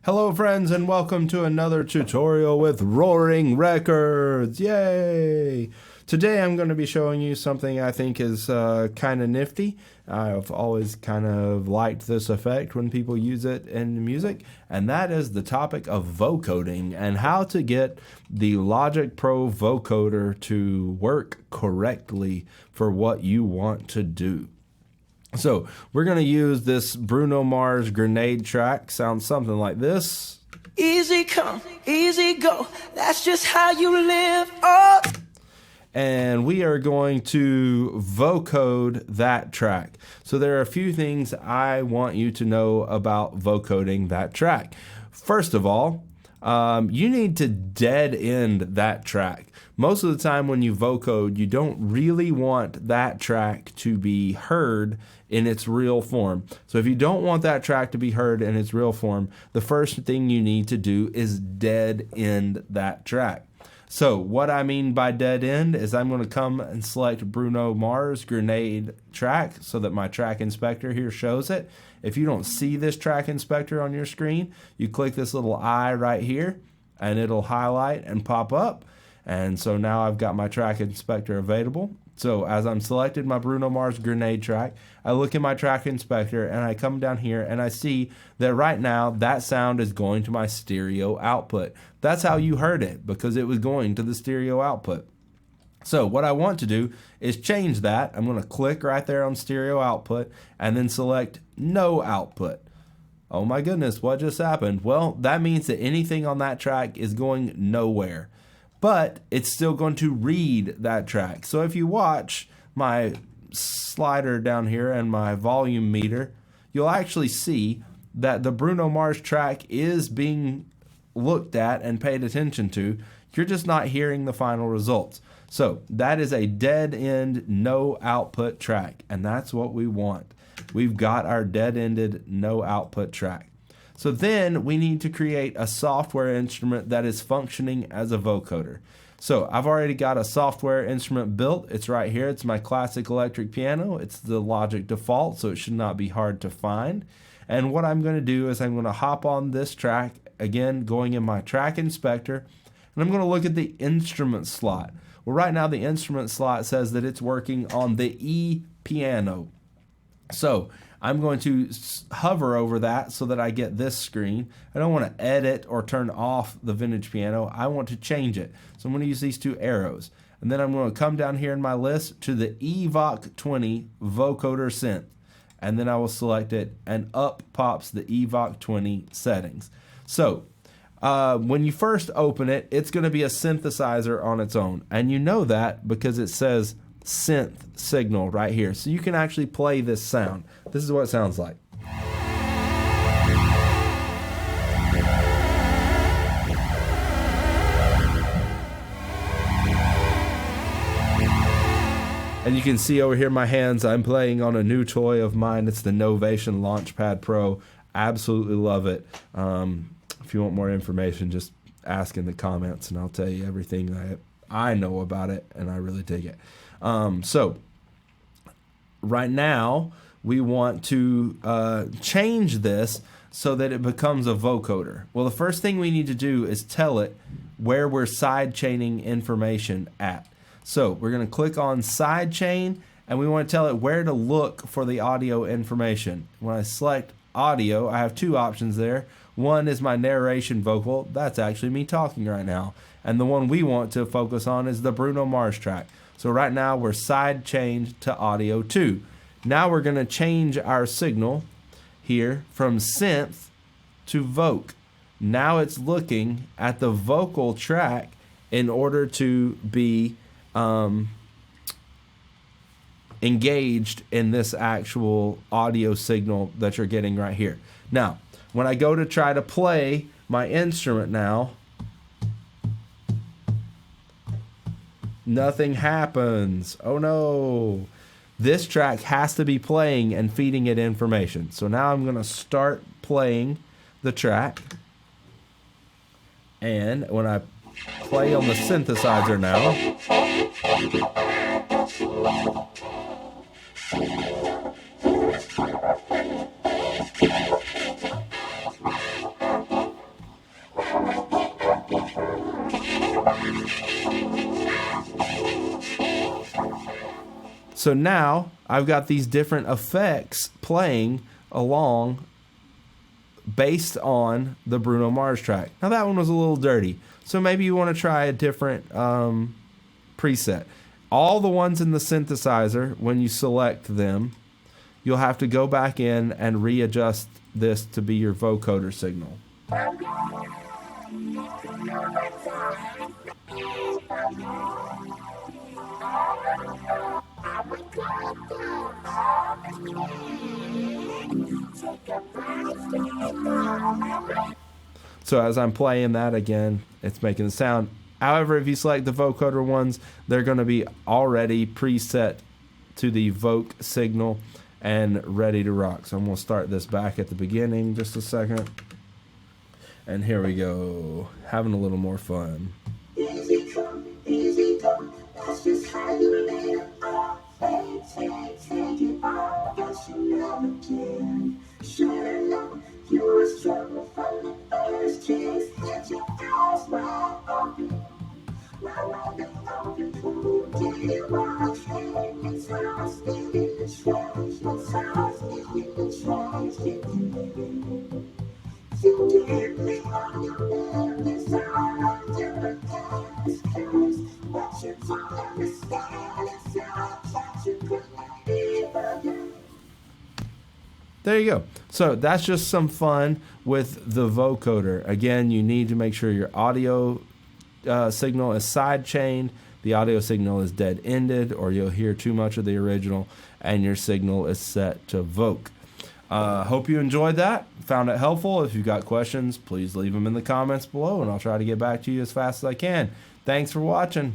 Hello friends and welcome to another tutorial with Roaring Records. Yay! Today I'm going to be showing you something I think is kind of nifty. I've always kind of liked this effect when people use it in music, and that is the topic of vocoding and how to get the Logic Pro vocoder to work correctly for what you want to do. So we're going to use this Bruno Mars grenade track. Sounds something like this. Easy come, easy go. That's just how you live. Oh. And we are going to vocode that track. So there are a few things I want you to know about vocoding that track. First of all, you need to dead end that track. Most of the time when you vocode, you don't really want that track to be heard in its real form. So if you don't want that track to be heard in its real form, the first thing you need to do is dead end that track. So what I mean by dead end is I'm going to come and select Bruno Mars grenade track so that my track inspector here shows it. If you don't see this track inspector on your screen, you click this little eye right here and it'll highlight and pop up. And so now I've got my track inspector available. So as I'm selected my Bruno Mars grenade track, I look in my track inspector and I come down here and I see that right now that sound is going to my stereo output. That's how you heard it, because it was going to the stereo output. So what I want to do is change that. I'm going to click right there on stereo output and then select no output. Oh my goodness, what just happened? Well, that means that anything on that track is going nowhere. But it's still going to read that track. So if you watch my slider down here and my volume meter, you'll actually see that the Bruno Mars track is being looked at and paid attention to. You're just not hearing the final results. So that is a dead end, no output track, and that's what we want. We've got our dead ended, no output track. So then we need to create a software instrument that is functioning as a vocoder. So I've already got a software instrument built. It's right here. It's my classic electric piano. It's the Logic default, so it should not be hard to find. And what I'm going to do is I'm going to hop on this track, again, going in my track inspector, and I'm going to look at the instrument slot. Well, right now the instrument slot says that it's working on the E piano. So I'm going to hover over that so that I get this screen. I don't want to edit or turn off the vintage piano. I want to change it. So I'm going to use these two arrows. And then I'm going to come down here in my list to the EVOC 20 vocoder synth. And then I will select it, and up pops the EVOC 20 settings. So when you first open it, it's going to be a synthesizer on its own. And you know that because it says synth signal right here. So you can actually play this sound. This is what it sounds like. And you can see over here my hands, I'm playing on a new toy of mine. It's the Novation Launchpad Pro. Absolutely love it. If you want more information, just ask in the comments and I'll tell you everything I know about it, and I really dig it. So right now we want to change this so that it becomes a vocoder. Well, the first thing we need to do is tell it where we're side chaining information at. So we're going to click on sidechain, and we want to tell it where to look for the audio information. When I select audio, I have two options there. One is my narration vocal. That's actually me talking right now. And the one we want to focus on is the Bruno Mars track. So right now we're side chained to audio 2. Now we're going to change our signal here from synth to voc. Now it's looking at the vocal track in order to be engaged in this actual audio signal that you're getting right here. Now, when I go to try to play my instrument now, nothing happens. Oh no. This track has to be playing and feeding it information. So now I'm going to start playing the track. And when I play on the synthesizer now, So now I've got these different effects playing along based on the Bruno Mars track. Now that one was a little dirty, so maybe you want to try a different preset. All the ones in the synthesizer, when you select them, you'll have to go back in and readjust this to be your vocoder signal. So as I'm playing that again, it's making the sound. However, if you select the vocoder ones, they're going to be already preset to the Voc signal and ready to rock. So I'm going to start this back at the beginning just a second. And here we go, having a little more fun. Easy come, easy go, that's just how you live. Take it all, guess you never can. Sure enough, you were struggle from the first kiss. Get your eyes wide open. Wide open, cool. Get it right, it's how I stay in the trash. That's how I stay in the trash. You get me on your bed, it's how I do it. Cause what you don't understand is how I catch you good. There you go. So that's just some fun with the vocoder. Again, you need to make sure your audio signal is side chained, the audio signal is dead ended, or you'll hear too much of the original, and your signal is set to Voc. Hope you enjoyed that, found it helpful. If you've got questions, please leave them in the comments below, and I'll try to get back to you as fast as I can. Thanks for watching.